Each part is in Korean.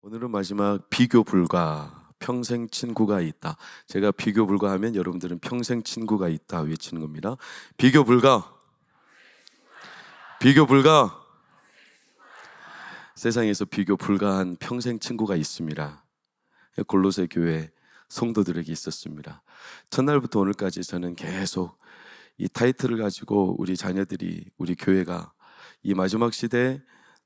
오늘은 마지막 비교 불가, 평생 친구가 있다. 제가 비교 불가하면 여러분들은 평생 친구가 있다 외치는 겁니다. 비교 불가, 비교 불가. 세상에서 비교 불가한 평생 친구가 있습니다. 골로새 교회 성도들에게 있었습니다. 첫날부터 오늘까지 저는 계속 이 타이틀을 가지고 우리 자녀들이, 우리 교회가 이 마지막 시대에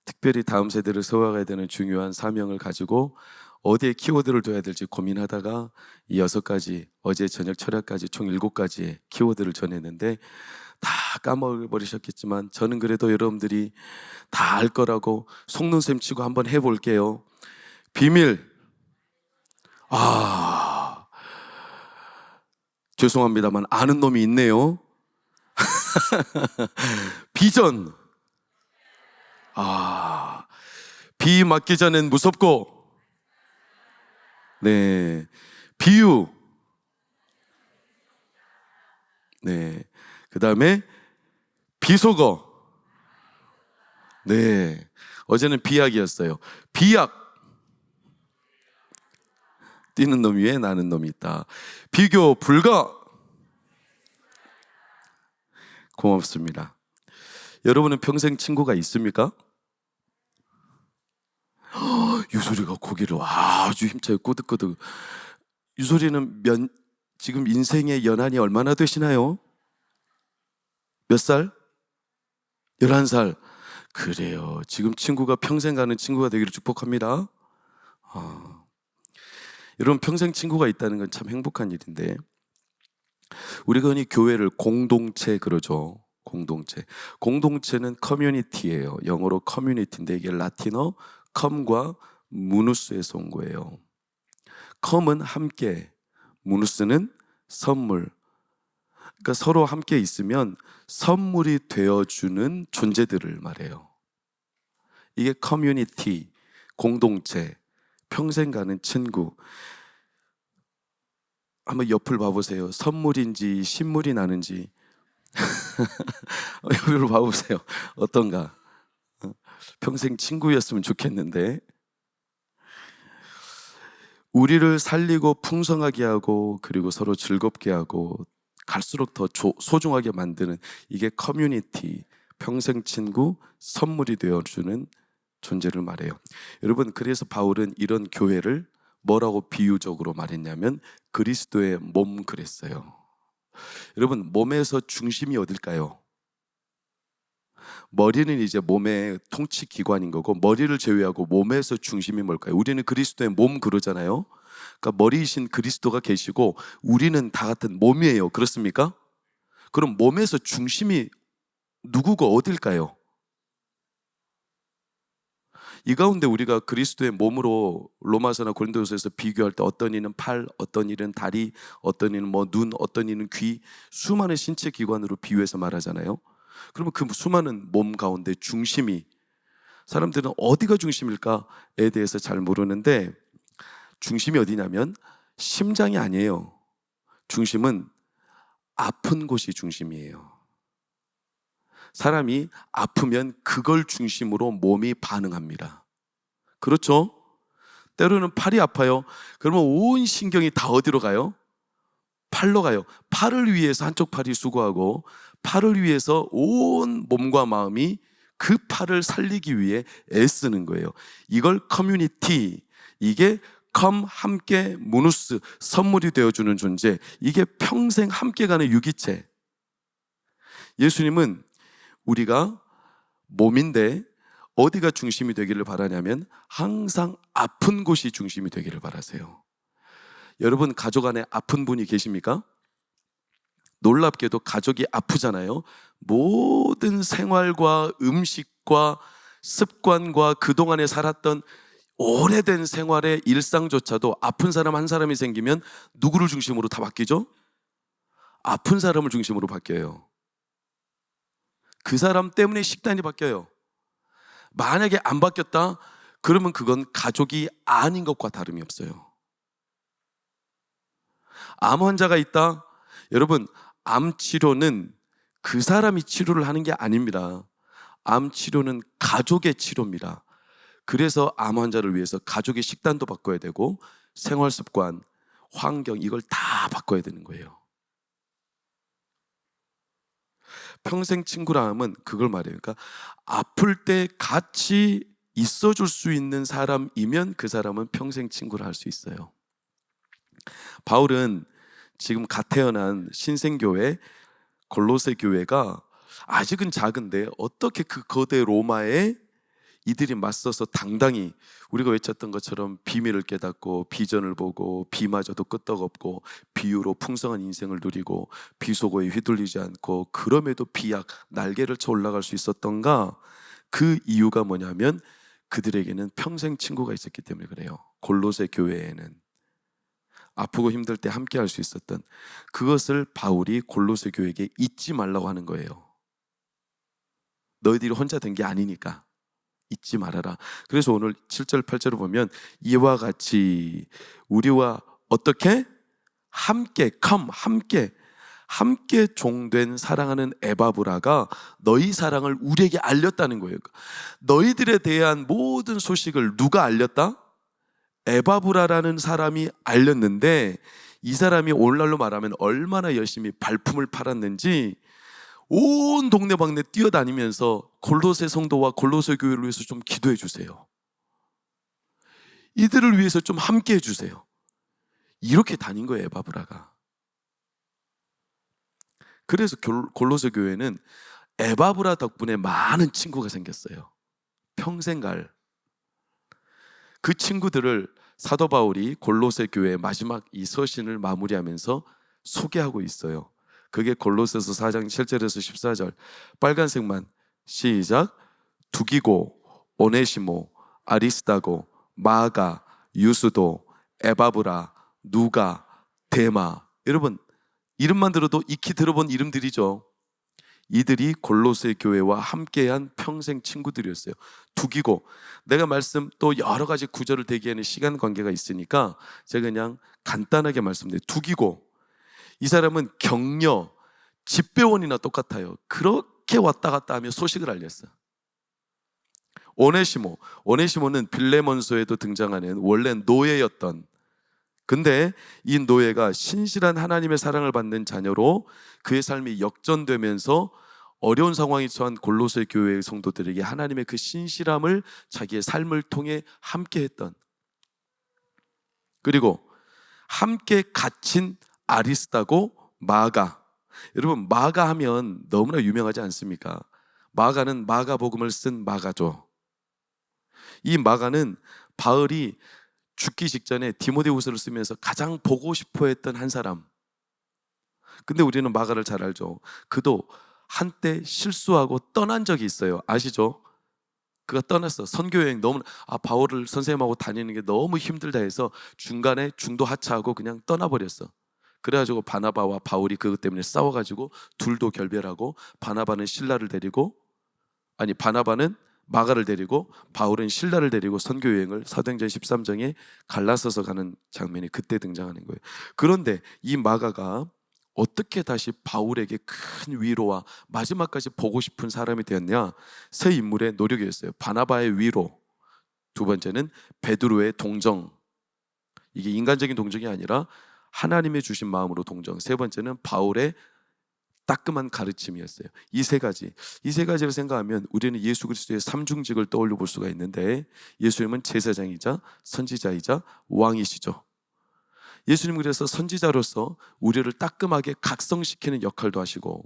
특별히 다음 세대를 세워가야 되는 중요한 사명을 가지고 어디에 키워드를 둬야 될지 고민하다가 이 6가지, 어제 저녁 철학까지 총 7가지의 키워드를 전했는데 다 까먹어버리셨겠지만 저는 그래도 여러분들이 다 알 거라고 속눈썹 치고 한번 해볼게요. 비밀. 죄송합니다만 아는 놈이 있네요. 비전. 비 맞기 전엔 무섭고, 네, 비유, 네, 그 다음에 비속어, 네, 어제는 비약이었어요. 비약, 뛰는 놈 위에 나는 놈이 있다. 비교 불가. 고맙습니다. 여러분은 평생 친구가 있습니까? 유소리가 고개를 아주 힘차게 꼬득꼬득. 유소리는 지금 인생의 연한이 얼마나 되시나요? 몇 살? 11살. 그래요. 지금 친구가 평생 가는 친구가 되기를 축복합니다. 여러분, 평생 친구가 있다는 건 참 행복한 일인데, 우리가 흔히 교회를 공동체 그러죠. 공동체. 공동체는 커뮤니티예요. 영어로 커뮤니티인데 이게 라틴어 컴과 무누스에서 온 거예요. 컴은 함께, 무누스는 선물. 그러니까 서로 함께 있으면 선물이 되어주는 존재들을 말해요. 이게 커뮤니티, 공동체, 평생 가는 친구. 한번 옆을 봐보세요. 선물인지 신물이 나는지. 옆을 봐보세요. 어떤가? 평생 친구였으면 좋겠는데. 우리를 살리고 풍성하게 하고 그리고 서로 즐겁게 하고 갈수록 더 소중하게 만드는 이게 커뮤니티, 평생 친구, 선물이 되어주는 존재를 말해요. 여러분, 그래서 바울은 이런 교회를 뭐라고 비유적으로 말했냐면 그리스도의 몸 그랬어요. 여러분, 몸에서 중심이 어딜까요? 머리는 이제 몸의 통치 기관인 거고 머리를 제외하고 몸에서 중심이 뭘까요? 우리는 그리스도의 몸 그러잖아요. 그러니까 머리이신 그리스도가 계시고 우리는 다 같은 몸이에요. 그렇습니까? 그럼 몸에서 중심이 누구고 어딜까요? 이 가운데 우리가 그리스도의 몸으로 로마서나 고린도서에서 비교할 때 어떤 이는 팔, 어떤 이는 다리, 어떤 이는 눈, 어떤 이는 귀, 수많은 신체 기관으로 비유해서 말하잖아요. 그러면 그 수많은 몸 가운데 중심이, 사람들은 어디가 중심일까에 대해서 잘 모르는데 중심이 어디냐면 심장이 아니에요. 중심은 아픈 곳이 중심이에요. 사람이 아프면 그걸 중심으로 몸이 반응합니다. 그렇죠? 때로는 팔이 아파요. 그러면 온 신경이 다 어디로 가요? 팔로 가요. 팔을 위해서 한쪽 팔이 수고하고 팔을 위해서 온 몸과 마음이 그 팔을 살리기 위해 애쓰는 거예요. 이걸 커뮤니티, 이게 함께 무누스, 선물이 되어주는 존재, 이게 평생 함께 가는 유기체. 예수님은 우리가 몸인데 어디가 중심이 되기를 바라냐면 항상 아픈 곳이 중심이 되기를 바라세요. 여러분 가족 안에 아픈 분이 계십니까? 놀랍게도 가족이 아프잖아요. 모든 생활과 음식과 습관과 그동안에 살았던 오래된 생활의 일상조차도 아픈 사람 한 사람이 생기면 누구를 중심으로 다 바뀌죠? 아픈 사람을 중심으로 바뀌어요. 그 사람 때문에 식단이 바뀌어요. 만약에 안 바뀌었다, 그러면 그건 가족이 아닌 것과 다름이 없어요. 암 환자가 있다, 여러분 암 치료는 그 사람이 치료를 하는 게 아닙니다. 암 치료는 가족의 치료입니다. 그래서 암 환자를 위해서 가족의 식단도 바꿔야 되고 생활 습관, 환경 이걸 다 바꿔야 되는 거예요. 평생 친구라 함은 그걸 말해요. 그러니까 아플 때 같이 있어줄 수 있는 사람이면 그 사람은 평생 친구라 할 수 있어요. 바울은 지금 갓 태어난 신생교회 골로새 교회가 아직은 작은데 어떻게 그 거대 로마에 이들이 맞서서 당당히 우리가 외쳤던 것처럼 비밀을 깨닫고 비전을 보고 비마저도 끄떡없고 비유로 풍성한 인생을 누리고 비속어에 휘둘리지 않고 그럼에도 비약 날개를 쳐 올라갈 수 있었던가? 그 이유가 뭐냐면 그들에게는 평생 친구가 있었기 때문에 그래요. 골로새 교회에는 아프고 힘들 때 함께 할 수 있었던 그것을 바울이 골로새 교회에게 잊지 말라고 하는 거예요. 너희들이 혼자 된 게 아니니까 잊지 말아라. 그래서 오늘 7절 8절을 보면 이와 같이 우리와 어떻게? 함께 함께 종된 사랑하는 에바브라가 너희 사랑을 우리에게 알렸다는 거예요. 너희들에 대한 모든 소식을 누가 알렸다? 에바브라라는 사람이 알렸는데 이 사람이 오늘날로 말하면 얼마나 열심히 발품을 팔았는지 온 동네방네 뛰어다니면서 골로새 성도와 골로새 교회를 위해서 좀 기도해 주세요. 이들을 위해서 좀 함께 해주세요. 이렇게 다닌 거예요, 에바브라가. 그래서 골로새 교회는 에바브라 덕분에 많은 친구가 생겼어요. 평생 갈. 그 친구들을 사도 바울이 골로새 교회의 마지막 이 서신을 마무리하면서 소개하고 있어요. 그게 골로새서 4장 7절에서 14절 빨간색만 시작. 두기고, 오네시모, 아리스다고, 마가, 유스도, 에바브라, 누가, 데마. 여러분 이름만 들어도 익히 들어본 이름들이죠. 이들이 골로새 교회와 함께한 평생 친구들이었어요. 두기고, 내가 말씀 또 여러 가지 구절을 대기하는 시간 관계가 있으니까 제가 그냥 간단하게 말씀드려요. 두기고, 이 사람은 격려, 집배원이나 똑같아요. 그렇게 왔다 갔다 하며 소식을 알렸어요. 오네시모는 빌레몬서에도 등장하는 원래 노예였던, 근데 이 노예가 신실한 하나님의 사랑을 받는 자녀로 그의 삶이 역전되면서 어려운 상황에 처한 골로새 교회의 성도들에게 하나님의 그 신실함을 자기의 삶을 통해 함께 했던, 그리고 함께 갇힌 아리스다고, 마가. 여러분 마가 하면 너무나 유명하지 않습니까? 마가는 마가복음을 쓴 마가죠. 이 마가는 바울이 죽기 직전에 디모데후서를 쓰면서 가장 보고 싶어 했던 한 사람. 근데 우리는 마가를 잘 알죠. 그도 한때 실수하고 떠난 적이 있어요. 아시죠? 그가 떠났어. 선교여행 너무 바울을 선생님하고 다니는 게 너무 힘들다 해서 중간에 중도 하차하고 그냥 떠나버렸어. 그래가지고 바나바와 바울이 그것 때문에 싸워가지고 둘도 결별하고 바나바는 마가를 데리고 바울은 실라를 데리고 선교여행을 사도행전 13장에 갈라서서 가는 장면이 그때 등장하는 거예요. 그런데 이 마가가 어떻게 다시 바울에게 큰 위로와 마지막까지 보고 싶은 사람이 되었냐? 세 인물의 노력이었어요. 바나바의 위로, 두 번째는 베드로의 동정, 이게 인간적인 동정이 아니라 하나님의 주신 마음으로 동정, 세 번째는 바울의 따끔한 가르침이었어요. 이 세 가지를 생각하면 우리는 예수 그리스도의 삼중직을 떠올려 볼 수가 있는데, 예수님은 제사장이자 선지자이자 왕이시죠. 예수님 그래서 선지자로서 우리를 따끔하게 각성시키는 역할도 하시고,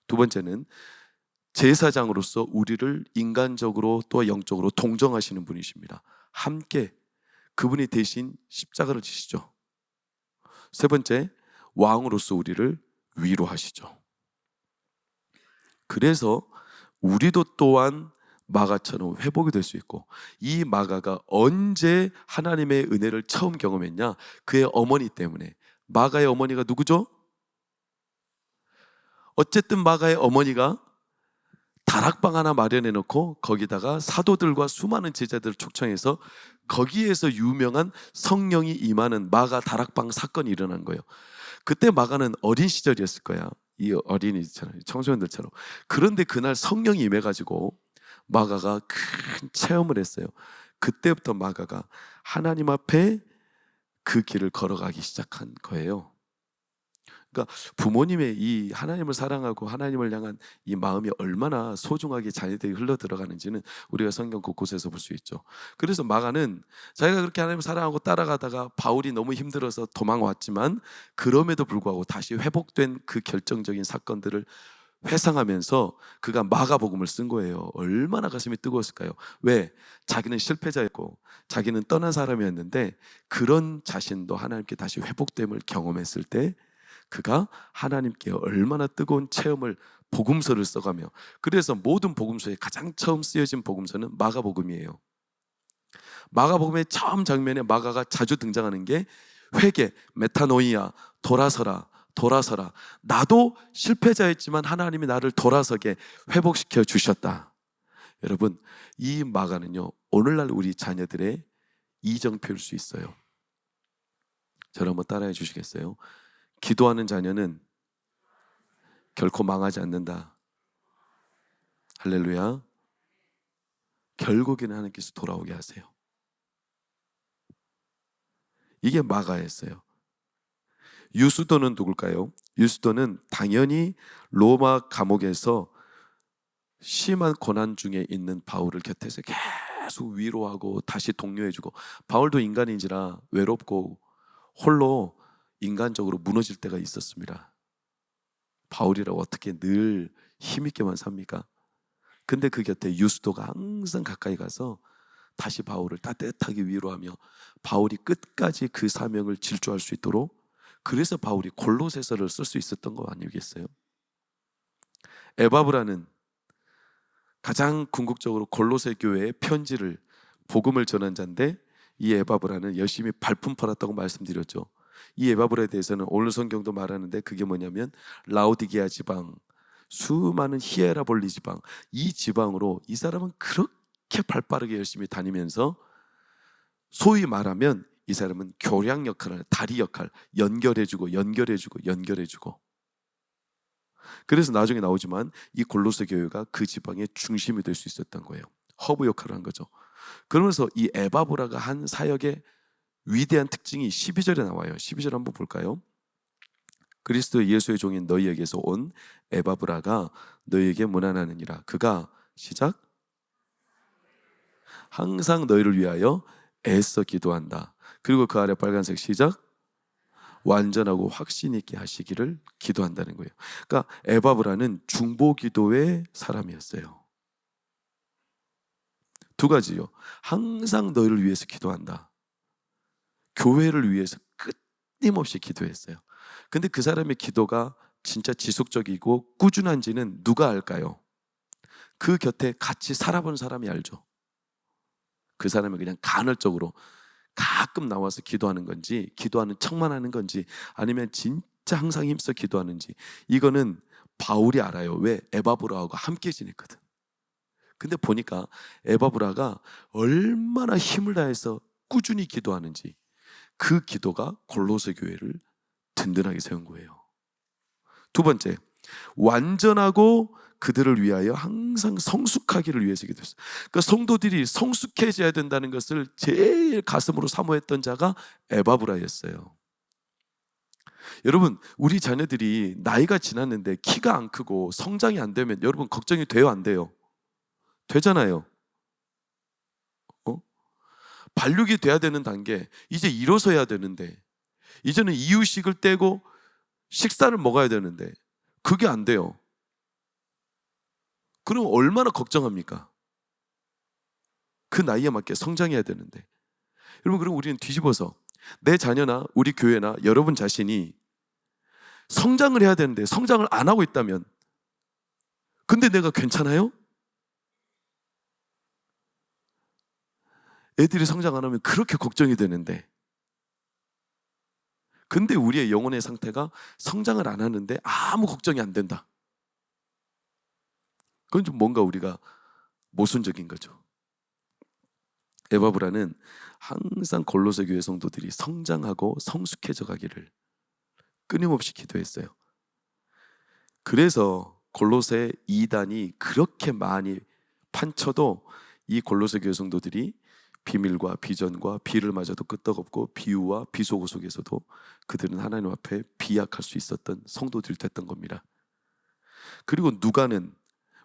두 번째는 제사장으로서 우리를 인간적으로 또 영적으로 동정하시는 분이십니다. 함께 그분이 대신 십자가를 지시죠. 세 번째, 왕으로서 우리를 위로하시죠. 그래서 우리도 또한 마가처럼 회복이 될 수 있고, 이 마가가 언제 하나님의 은혜를 처음 경험했냐? 그의 어머니 때문에. 마가의 어머니가 누구죠? 어쨌든 마가의 어머니가 다락방 하나 마련해 놓고 거기다가 사도들과 수많은 제자들을 초청해서 거기에서 유명한 성령이 임하는 마가 다락방 사건이 일어난 거예요. 그때 마가는 어린 시절이었을 거야. 이 어린이처럼, 청소년들처럼. 그런데 그날 성령이 임해가지고 마가가 큰 체험을 했어요. 그때부터 마가가 하나님 앞에 그 길을 걸어가기 시작한 거예요. 그러니까 부모님의 이 하나님을 사랑하고 하나님을 향한 이 마음이 얼마나 소중하게 자녀들이 흘러 들어가는지는 우리가 성경 곳곳에서 볼 수 있죠. 그래서 마가는 자기가 그렇게 하나님을 사랑하고 따라가다가 바울이 너무 힘들어서 도망왔지만 그럼에도 불구하고 다시 회복된 그 결정적인 사건들을 회상하면서 그가 마가복음을 쓴 거예요. 얼마나 가슴이 뜨거웠을까요? 왜? 자기는 실패자였고 자기는 떠난 사람이었는데 그런 자신도 하나님께 다시 회복됨을 경험했을 때 그가 하나님께 얼마나 뜨거운 체험을 복음서를 써가며, 그래서 모든 복음서에 가장 처음 쓰여진 복음서는 마가복음이에요. 마가복음의 처음 장면에 마가가 자주 등장하는 게 회개, 메타노이아, 돌아서라, 돌아서라. 나도 실패자였지만 하나님이 나를 돌아서게 회복시켜 주셨다. 여러분, 이 마가는요, 오늘날 우리 자녀들의 이정표일 수 있어요. 저를 한번 따라해 주시겠어요? 기도하는 자녀는 결코 망하지 않는다. 할렐루야. 결국에는 하나님께서 돌아오게 하세요. 이게 마가였어요. 유스도는 누굴까요? 유스도는 당연히 로마 감옥에서 심한 고난 중에 있는 바울을 곁에서 계속 위로하고 다시 독려해주고, 바울도 인간인지라 외롭고 홀로 인간적으로 무너질 때가 있었습니다. 바울이라고 어떻게 늘 힘있게만 삽니까? 근데 그 곁에 유스도가 항상 가까이 가서 다시 바울을 따뜻하게 위로하며 바울이 끝까지 그 사명을 질주할 수 있도록, 그래서 바울이 골로새서를 쓸 수 있었던 거 아니겠어요? 에바브라는 가장 궁극적으로 골로새 교회의 편지를, 복음을 전한 자인데, 이 에바브라는 열심히 발품 팔았다고 말씀드렸죠. 이 에바브라에 대해서는 오늘 성경도 말하는데 그게 뭐냐면 라오디게아 지방, 수많은 히에라볼리 지방, 이 지방으로 이 사람은 그렇게 발빠르게 열심히 다니면서 소위 말하면 이 사람은 교량 역할을, 다리 역할, 연결해주고 그래서 나중에 나오지만 이 골로새 교회가 그 지방의 중심이 될 수 있었던 거예요. 허브 역할을 한 거죠. 그러면서 이 에바브라가 한 사역의 위대한 특징이 12절에 나와요. 12절 한번 볼까요? 그리스도 예수의 종인 너희에게서 온 에바브라가 너희에게 문안하느니라. 그가 시작, 항상 너희를 위하여 애써 기도한다. 그리고 그 아래 빨간색 시작, 완전하고 확신 있게 하시기를 기도한다는 거예요. 그러니까 에바브라는 중보기도의 사람이었어요. 두 가지요. 항상 너희를 위해서 기도한다. 교회를 위해서 끊임없이 기도했어요. 근데 그 사람의 기도가 진짜 지속적이고 꾸준한지는 누가 알까요? 그 곁에 같이 살아본 사람이 알죠. 그 사람이 그냥 간헐적으로 가끔 나와서 기도하는 건지, 기도하는 척만 하는 건지, 아니면 진짜 항상 힘써 기도하는지, 이거는 바울이 알아요. 왜? 에바브라하고 함께 지냈거든. 근데 보니까 에바브라가 얼마나 힘을 다해서 꾸준히 기도하는지, 그 기도가 골로새 교회를 든든하게 세운 거예요. 두 번째, 완전하고 그들을 위하여 항상 성숙하기를 위해서 기도했어요. 그러니까 성도들이 성숙해져야 된다는 것을 제일 가슴으로 사모했던 자가 에바브라였어요. 여러분, 우리 자녀들이 나이가 지났는데 키가 안 크고 성장이 안 되면 여러분 걱정이 돼요, 안 돼요? 되잖아요. 발육이 돼야 되는 단계, 이제 일어서야 되는데, 이제는 이유식을 떼고 식사를 먹어야 되는데 그게 안 돼요. 그럼 얼마나 걱정합니까? 그 나이에 맞게 성장해야 되는데. 여러분, 그럼 우리는 뒤집어서 내 자녀나 우리 교회나 여러분 자신이 성장을 해야 되는데 성장을 안 하고 있다면, 근데 내가 괜찮아요? 애들이 성장 안 하면 그렇게 걱정이 되는데, 근데 우리의 영혼의 상태가 성장을 안 하는데 아무 걱정이 안 된다. 그건 좀 뭔가 우리가 모순적인 거죠. 에바브라는 항상 골로새 교회 성도들이 성장하고 성숙해져 가기를 끊임없이 기도했어요. 그래서 골로새 2단이 그렇게 많이 판쳐도 이 골로새 교회 성도들이 비밀과 비전과 비를 맞아도 끄떡없고 비유와 비속어 속에서도 그들은 하나님 앞에 비약할 수 있었던 성도들이 됐던 겁니다. 그리고 누가는,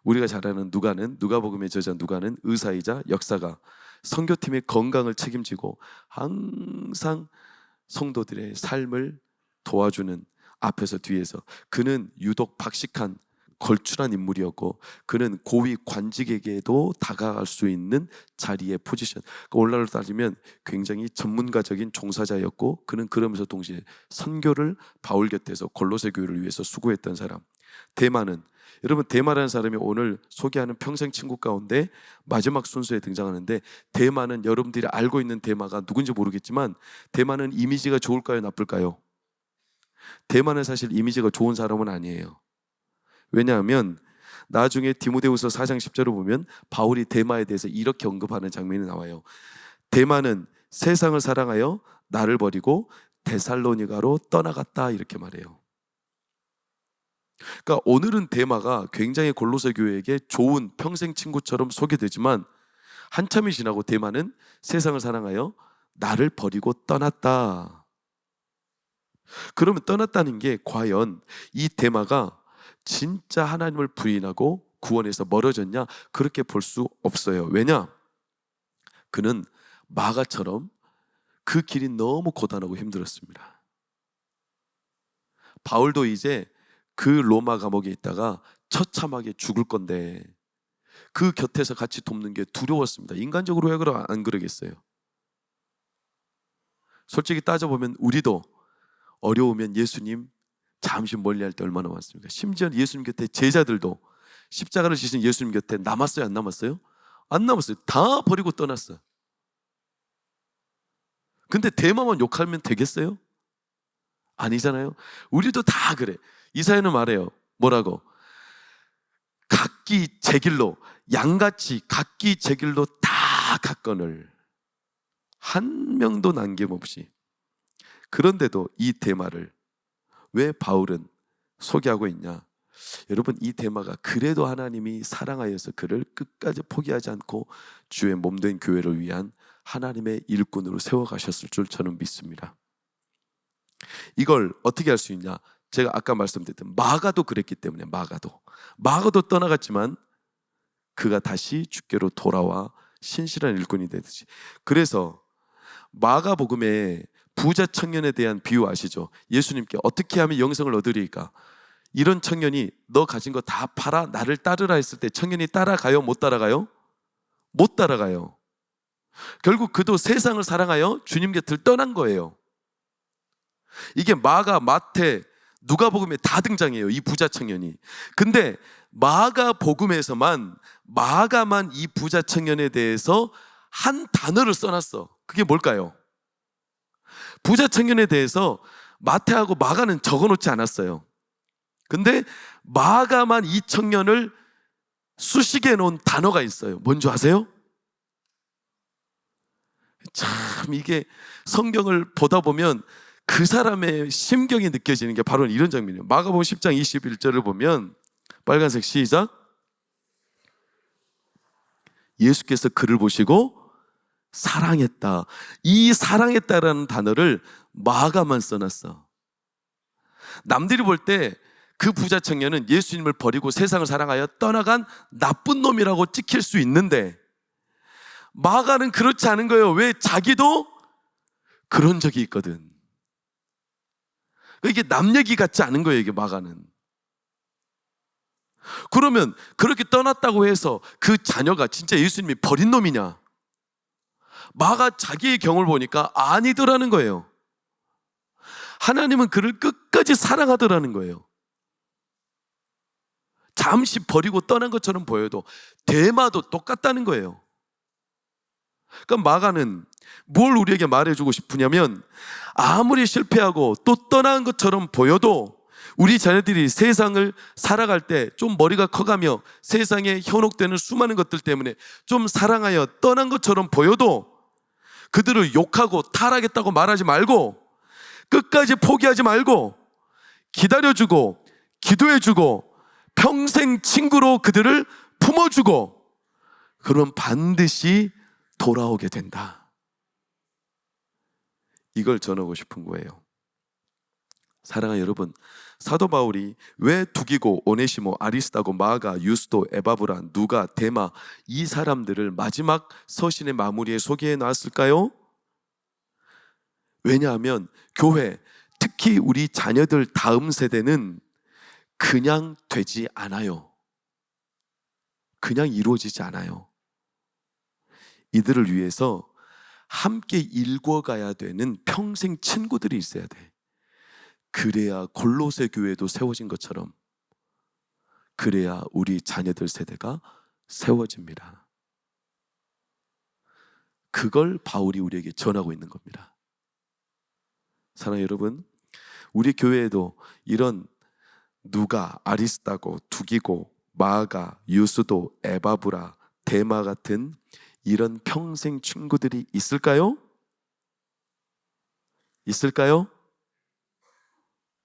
우리가 잘 아는 누가는, 누가복음의 저자 누가는 의사이자 역사가 선교팀의 건강을 책임지고 항상 성도들의 삶을 도와주는, 앞에서 뒤에서 그는 유독 박식한 걸출한 인물이었고, 그는 고위 관직에게도 다가갈 수 있는 자리의 포지션, 오늘날로 따지면 굉장히 전문가적인 종사자였고, 그는 그러면서 동시에 선교를 바울 곁에서 골로새 교회를 위해서 수고했던 사람. 데마는, 여러분 데마라는 사람이 오늘 소개하는 평생 친구 가운데 마지막 순서에 등장하는데, 데마는 여러분들이 알고 있는 데마가 누군지 모르겠지만 데마는 이미지가 좋을까요, 나쁠까요? 데마는 사실 이미지가 좋은 사람은 아니에요. 왜냐하면 나중에 디모데후서 4장 10절을 보면 바울이 데마에 대해서 이렇게 언급하는 장면이 나와요. 데마는 세상을 사랑하여 나를 버리고 데살로니가로 떠나갔다, 이렇게 말해요. 그러니까 오늘은 데마가 굉장히 골로새 교회에게 좋은 평생 친구처럼 소개되지만, 한참이 지나고 데마는 세상을 사랑하여 나를 버리고 떠났다. 그러면 떠났다는 게 과연 이 데마가 진짜 하나님을 부인하고 구원에서 멀어졌냐? 그렇게 볼 수 없어요. 왜냐? 그는 마가처럼 그 길이 너무 고단하고 힘들었습니다. 바울도 이제 그 로마 감옥에 있다가 처참하게 죽을 건데 그 곁에서 같이 돕는 게 두려웠습니다. 인간적으로 왜 안 그러겠어요? 솔직히 따져보면 우리도 어려우면 예수님 잠시 멀리할 때 얼마나 많습니까? 심지어 예수님 곁에 제자들도, 십자가를 지신 예수님 곁에 남았어요, 안 남았어요? 안 남았어요. 다 버리고 떠났어요. 근데 데마만 욕하면 되겠어요? 아니잖아요. 우리도 다 그래. 이사야는 말해요. 뭐라고? 각기 제 길로, 양같이 각기 제 길로 다 갔거늘, 한 명도 남김없이. 그런데도 이 데마를 왜 바울은 소개하고 있냐? 여러분, 이 데마가 그래도 하나님이 사랑하여서 그를 끝까지 포기하지 않고 주의 몸된 교회를 위한 하나님의 일꾼으로 세워가셨을 줄 저는 믿습니다. 이걸 어떻게 할 수 있냐? 제가 아까 말씀드렸던 마가도 그랬기 때문에, 마가도 떠나갔지만 그가 다시 주께로 돌아와 신실한 일꾼이 되듯이. 그래서 마가복음에 부자 청년에 대한 비유 아시죠? 예수님께 어떻게 하면 영생을 얻으리까? 이런 청년이 너 가진 거 다 팔아 나를 따르라 했을 때 청년이 따라가요? 못 따라가요? 못 따라가요. 결국 그도 세상을 사랑하여 주님 곁을 떠난 거예요. 이게 마가, 마태, 누가복음에 다 등장해요, 이 부자 청년이. 근데 마가복음에서만, 마가만 이 부자 청년에 대해서 한 단어를 써놨어. 그게 뭘까요? 부자 청년에 대해서 마태하고 마가는 적어놓지 않았어요. 근데 마가만 이 청년을 수식해 놓은 단어가 있어요. 뭔지 아세요? 참 이게 성경을 보다 보면 그 사람의 심경이 느껴지는 게 바로 이런 장면이에요. 마가복음 10장 21절을 보면, 빨간색 시작. 예수께서 그를 보시고 사랑했다. 이 사랑했다라는 단어를 마가만 써놨어. 남들이 볼 때 그 부자 청년은 예수님을 버리고 세상을 사랑하여 떠나간 나쁜 놈이라고 찍힐 수 있는데, 마가는 그렇지 않은 거예요. 왜? 자기도 그런 적이 있거든. 이게 남 얘기 같지 않은 거예요, 이게 마가는. 그러면 그렇게 떠났다고 해서 그 자녀가 진짜 예수님이 버린 놈이냐? 마가 자기의 경험을 보니까 아니더라는 거예요. 하나님은 그를 끝까지 사랑하더라는 거예요. 잠시 버리고 떠난 것처럼 보여도 데마도 똑같다는 거예요. 그러니까 마가는 뭘 우리에게 말해주고 싶으냐면, 아무리 실패하고 또 떠난 것처럼 보여도 우리 자녀들이 세상을 살아갈 때 좀 머리가 커가며 세상에 현혹되는 수많은 것들 때문에 좀 사랑하여 떠난 것처럼 보여도 그들을 욕하고 타락했다고 말하지 말고, 끝까지 포기하지 말고 기다려주고 기도해주고 평생 친구로 그들을 품어주고, 그럼 반드시 돌아오게 된다. 이걸 전하고 싶은 거예요. 사랑하는 여러분, 사도 바울이 왜 두기고, 오네시모, 아리스다고, 마가, 유스도, 에바브라, 누가, 데마 이 사람들을 마지막 서신의 마무리에 소개해 놨을까요? 왜냐하면 교회, 특히 우리 자녀들 다음 세대는 그냥 되지 않아요. 그냥 이루어지지 않아요. 이들을 위해서 함께 읽어가야 되는 평생 친구들이 있어야 돼. 그래야 골로새 교회도 세워진 것처럼, 그래야 우리 자녀들 세대가 세워집니다. 그걸 바울이 우리에게 전하고 있는 겁니다. 사랑하는 여러분, 우리 교회에도 이런 누가, 아리스다고, 두기고, 마가, 유스도, 에바브라, 데마 같은 이런 평생 친구들이 있을까요? 있을까요?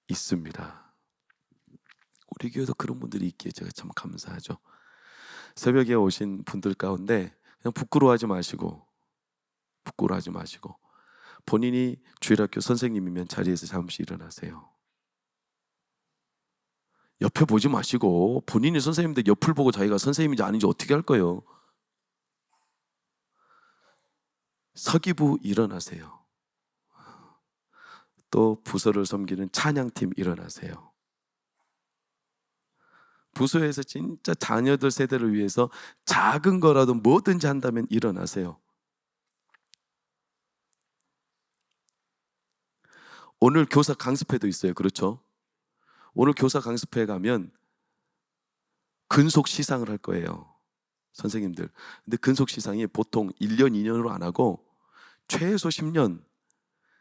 있습니다. 우리 교회도 그런 분들이 있기에 제가 참 감사하죠. 새벽에 오신 분들 가운데 그냥 부끄러워하지 마시고 본인이 주일학교 선생님이면 자리에서 잠시 일어나세요. 옆에 보지 마시고 본인이 선생님인데 옆을 보고 자기가 선생님인지 아닌지 어떻게 할 거예요? 서기부 일어나세요. 또 부서를 섬기는 찬양팀 일어나세요. 부서에서 진짜 자녀들 세대를 위해서 작은 거라도 뭐든지 한다면 일어나세요. 오늘 교사 강습회도 있어요. 그렇죠? 오늘 교사 강습회에 가면 근속 시상을 할 거예요. 선생님들. 근데 근속 시상이 보통 1년, 2년으로 안 하고 최소 10년,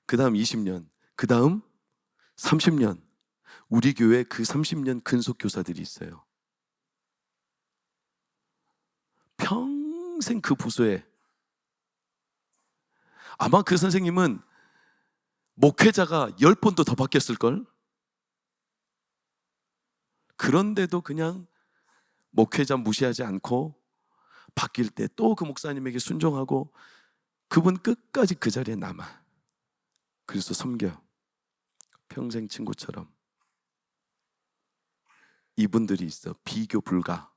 그 다음 20년, 그 다음 30년. 우리 교회 그 30년 근속 교사들이 있어요. 평생 그 부서에. 아마 그 선생님은 목회자가 10번도 더 바뀌었을걸? 그런데도 그냥 목회자 무시하지 않고 바뀔 때 또 그 목사님에게 순종하고 그분 끝까지 그 자리에 남아. 그래서 섬겨. 평생 친구처럼. 이분들이 있어. 비교 불가.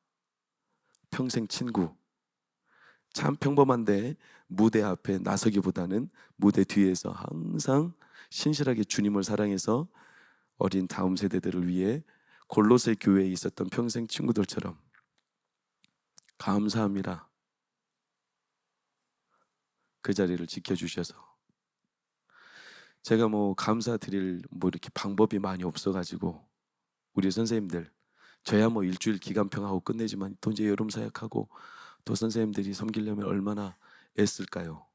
평생 친구. 참 평범한데 무대 앞에 나서기보다는 무대 뒤에서 항상 신실하게 주님을 사랑해서 어린 다음 세대들을 위해 골로새 교회에 있었던 평생 친구들처럼. 감사합니다. 그 자리를 지켜주셔서. 제가 감사드릴 이렇게 방법이 많이 없어가지고 우리 선생님들, 저야 일주일 기간평하고 끝내지만 또 이제 여름 사역하고 또 선생님들이 섬기려면 얼마나 애쓸까요?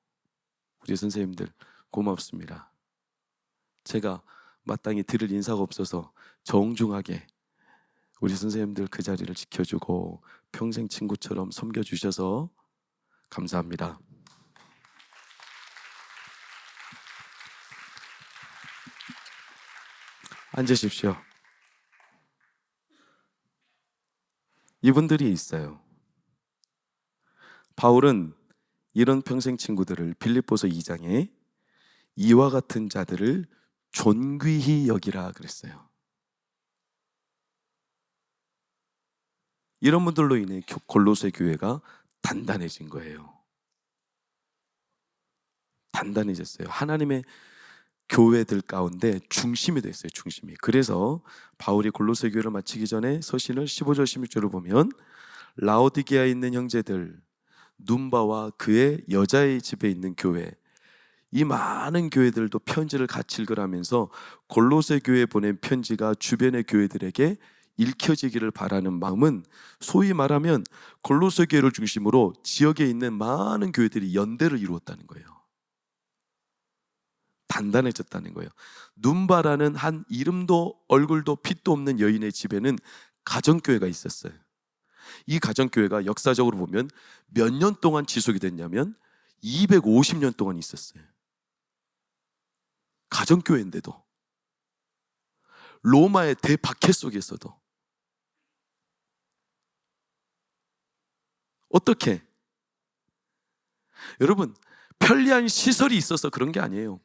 우리 선생님들 고맙습니다. 제가 마땅히 드릴 인사가 없어서 정중하게 우리 선생님들 그 자리를 지켜주고 평생 친구처럼 섬겨주셔서 감사합니다. 앉으십시오. 이분들이 있어요. 바울은 이런 평생 친구들을 빌립보서 2장에 이와 같은 자들을 존귀히 여기라 그랬어요. 이런 분들로 인해 골로새 교회가 단단해진 거예요. 단단해졌어요. 하나님의 교회들 가운데 중심이 됐어요. 중심이. 그래서 바울이 골로새 교회를 마치기 전에 서신을 15절 16절을 보면 라오디게아에 있는 형제들, 눈바와 그의 여자의 집에 있는 교회, 이 많은 교회들도 편지를 같이 읽으라면서 골로새 교회에 보낸 편지가 주변의 교회들에게 읽혀지기를 바라는 마음은 소위 말하면 골로새 교회를 중심으로 지역에 있는 많은 교회들이 연대를 이루었다는 거예요. 단단해졌다는 거예요. 눈바라는 한 이름도 얼굴도 빛도 없는 여인의 집에는 가정교회가 있었어요. 이 가정교회가 역사적으로 보면 몇 년 동안 지속이 됐냐면 250년 동안 있었어요. 가정교회인데도, 로마의 대박해 속에서도. 어떻게? 여러분, 편리한 시설이 있어서 그런 게 아니에요.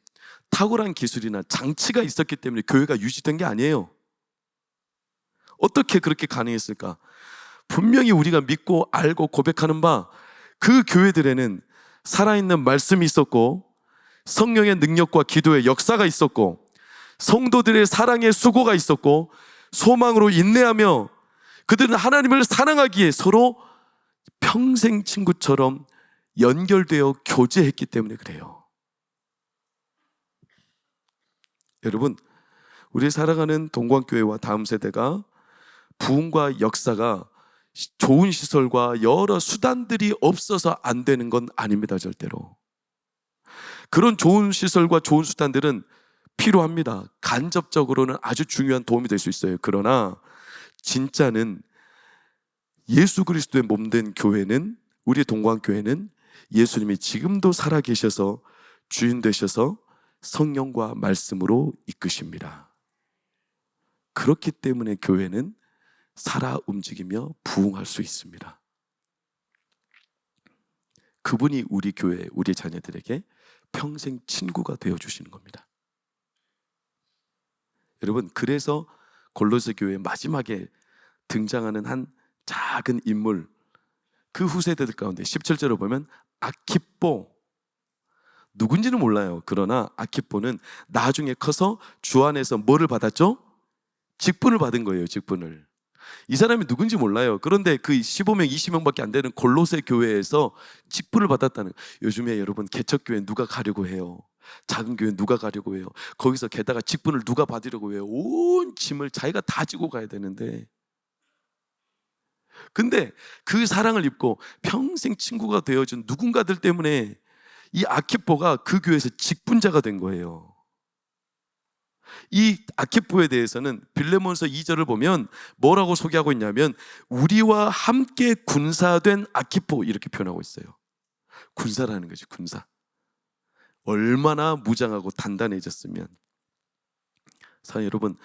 탁월한 기술이나 장치가 있었기 때문에 교회가 유지된 게 아니에요. 어떻게 그렇게 가능했을까? 분명히 우리가 믿고 알고 고백하는 바 그 교회들에는 살아있는 말씀이 있었고, 성령의 능력과 기도의 역사가 있었고, 성도들의 사랑의 수고가 있었고, 소망으로 인내하며 그들은 하나님을 사랑하기에 서로 평생 친구처럼 연결되어 교제했기 때문에 그래요. 여러분, 우리 살아가는 동광교회와 다음 세대가 부흥과 역사가 좋은 시설과 여러 수단들이 없어서 안 되는 건 아닙니다. 절대로. 그런 좋은 시설과 좋은 수단들은 필요합니다. 간접적으로는 아주 중요한 도움이 될 수 있어요. 그러나 진짜는 예수 그리스도의 몸된 교회는, 우리 동광교회는 예수님이 지금도 살아계셔서 주인 되셔서 성령과 말씀으로 이끄십니다. 그렇기 때문에 교회는 살아 움직이며 부흥할 수 있습니다. 그분이 우리 교회, 우리 자녀들에게 평생 친구가 되어주시는 겁니다. 여러분, 그래서 골로새 교회 마지막에 등장하는 한 작은 인물, 그 후세대들 가운데 17절을 보면 아키뽀, 누군지는 몰라요. 그러나 아키뽀는 나중에 커서 주 안에서 뭐를 받았죠? 직분을 받은 거예요. 직분을. 이 사람이 누군지 몰라요. 그런데 그 15명, 20명밖에 안 되는 골로새 교회에서 직분을 받았다는 거예요. 요즘에 여러분 개척교회 누가 가려고 해요? 작은 교회 누가 가려고 해요? 거기서 게다가 직분을 누가 받으려고 해요? 온 짐을 자기가 다 지고 가야 되는데, 근데 그 사랑을 입고 평생 친구가 되어준 누군가들 때문에 이 아키포가 그 교회에서 직분자가 된 거예요. 이 아키포에 대해서는 빌레몬서 2절을 보면 뭐라고 소개하고 있냐면 우리와 함께 군사된 아키포, 이렇게 표현하고 있어요. 군사라는 거지, 군사. 얼마나 무장하고 단단해졌으면. 사랑 여러분,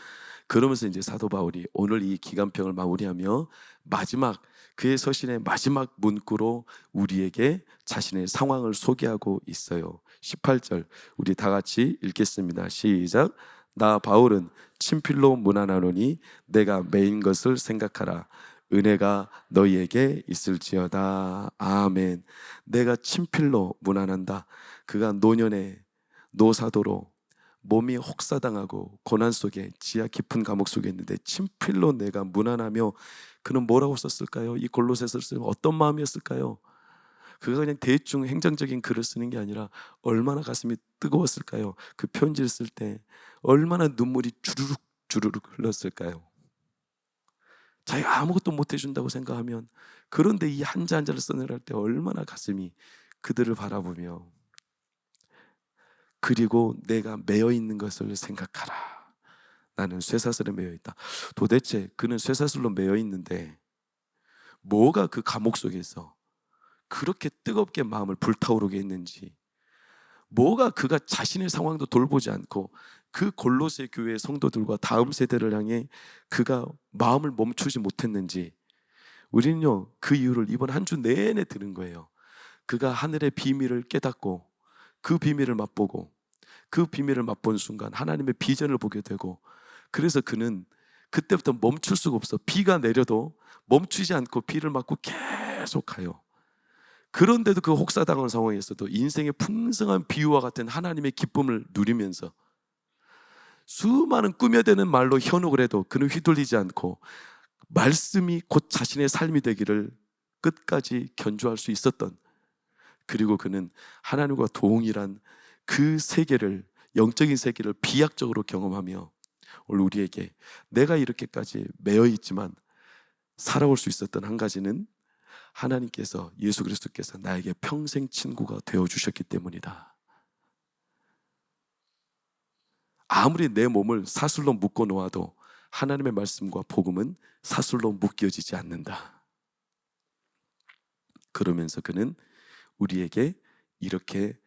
그러면서 이제 사도 바울이 오늘 이 기간평을 마무리하며 마지막, 그의 서신의 마지막 문구로 우리에게 자신의 상황을 소개하고 있어요. 18절 우리 다 같이 읽겠습니다. 시작. 나 바울은 친필로 문안하노니 내가 매인 것을 생각하라. 은혜가 너희에게 있을지어다. 아멘. 내가 친필로 문안한다. 그가 노년에 노사도로 몸이 혹사당하고 고난 속에, 지하 깊은 감옥 속에 있는데 친필로 내가 문안하며, 그는 뭐라고 썼을까요? 이 골로새서를 쓰면 어떤 마음이었을까요? 그가 그냥 대충 행정적인 글을 쓰는 게 아니라 얼마나 가슴이 뜨거웠을까요? 그 편지를 쓸 때 얼마나 눈물이 주르륵 주르륵 흘렀을까요? 자기가 아무것도 못 해준다고 생각하면, 그런데 이 한자 한자를 써내려할 때 얼마나 가슴이 그들을 바라보며, 그리고 내가 매여 있는 것을 생각하라. 나는 쇠사슬에 매여 있다. 도대체 그는 쇠사슬로 매여 있는데 뭐가 그 감옥 속에서 그렇게 뜨겁게 마음을 불타오르게 했는지, 뭐가 그가 자신의 상황도 돌보지 않고 그 골로새 교회 성도들과 다음 세대를 향해 그가 마음을 멈추지 못했는지, 우리는요 그 이유를 이번 한 주 내내 들은 거예요. 그가 하늘의 비밀을 깨닫고 그 비밀을 맛보고 그 비밀을 맛본 순간 하나님의 비전을 보게 되고, 그래서 그는 그때부터 멈출 수가 없어. 비가 내려도 멈추지 않고 비를 맞고 계속 가요. 그런데도 그 혹사당한 상황에서도 인생의 풍성한 비유와 같은 하나님의 기쁨을 누리면서 수많은 꾸며대는 말로 현혹을 해도 그는 휘둘리지 않고 말씀이 곧 자신의 삶이 되기를 끝까지 견주할 수 있었던, 그리고 그는 하나님과 동일한 그 세계를, 영적인 세계를 비약적으로 경험하며 오늘 우리에게 내가 이렇게까지 매여 있지만 살아올 수 있었던 한 가지는 하나님께서, 예수 그리스도께서 나에게 평생 친구가 되어주셨기 때문이다. 아무리 내 몸을 사슬로 묶어 놓아도 하나님의 말씀과 복음은 사슬로 묶여지지 않는다. 그러면서 그는 우리에게 이렇게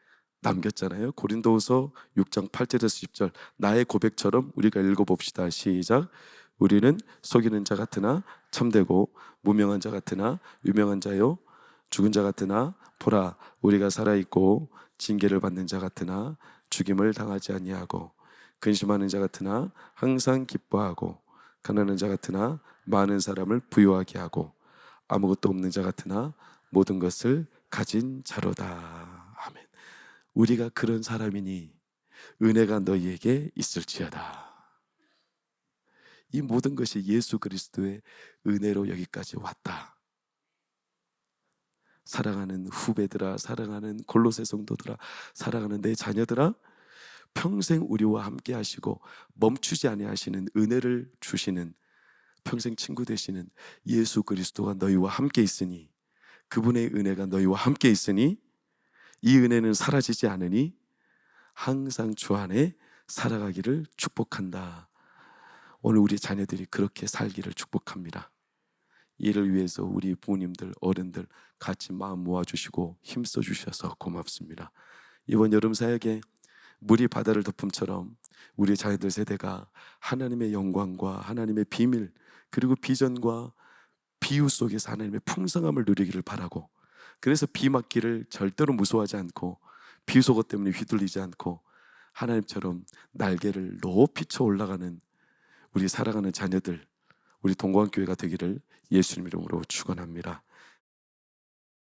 남겼잖아요. 고린도후서 6장 8절에서 10절, 나의 고백처럼 우리가 읽어봅시다. 시작. 우리는 속이는 자 같으나 참되고 무명한 자 같으나 유명한 자요, 죽은 자 같으나 보라 우리가 살아있고 징계를 받는 자 같으나 죽임을 당하지 아니하고 근심하는 자 같으나 항상 기뻐하고 가난한 자 같으나 많은 사람을 부유하게 하고 아무것도 없는 자 같으나 모든 것을 가진 자로다. 아멘. 우리가 그런 사람이니 은혜가 너희에게 있을지어다. 이 모든 것이 예수 그리스도의 은혜로 여기까지 왔다. 사랑하는 후배들아, 사랑하는 골로새 성도들아, 사랑하는 내 자녀들아, 평생 우리와 함께 하시고 멈추지 아니하시는 은혜를 주시는 평생 친구 되시는 예수 그리스도가 너희와 함께 있으니, 그분의 은혜가 너희와 함께 있으니 이 은혜는 사라지지 않으니 항상 주 안에 살아가기를 축복한다. 오늘 우리 자녀들이 그렇게 살기를 축복합니다. 이를 위해서 우리 부모님들, 어른들 같이 마음 모아주시고 힘써 주셔서 고맙습니다. 이번 여름 사역에 물이 바다를 덮음처럼 우리 자녀들 세대가 하나님의 영광과 하나님의 비밀, 그리고 비전과 비유 속에서 하나님의 풍성함을 누리기를 바라고, 그래서 비 맞기를 절대로 무서워하지 않고 비 속옷 때문에 휘둘리지 않고 하나님처럼 날개를 높이 쳐 올라가는 우리 사랑하는 자녀들, 우리 동광교회가 되기를 예수님 이름으로 축원합니다.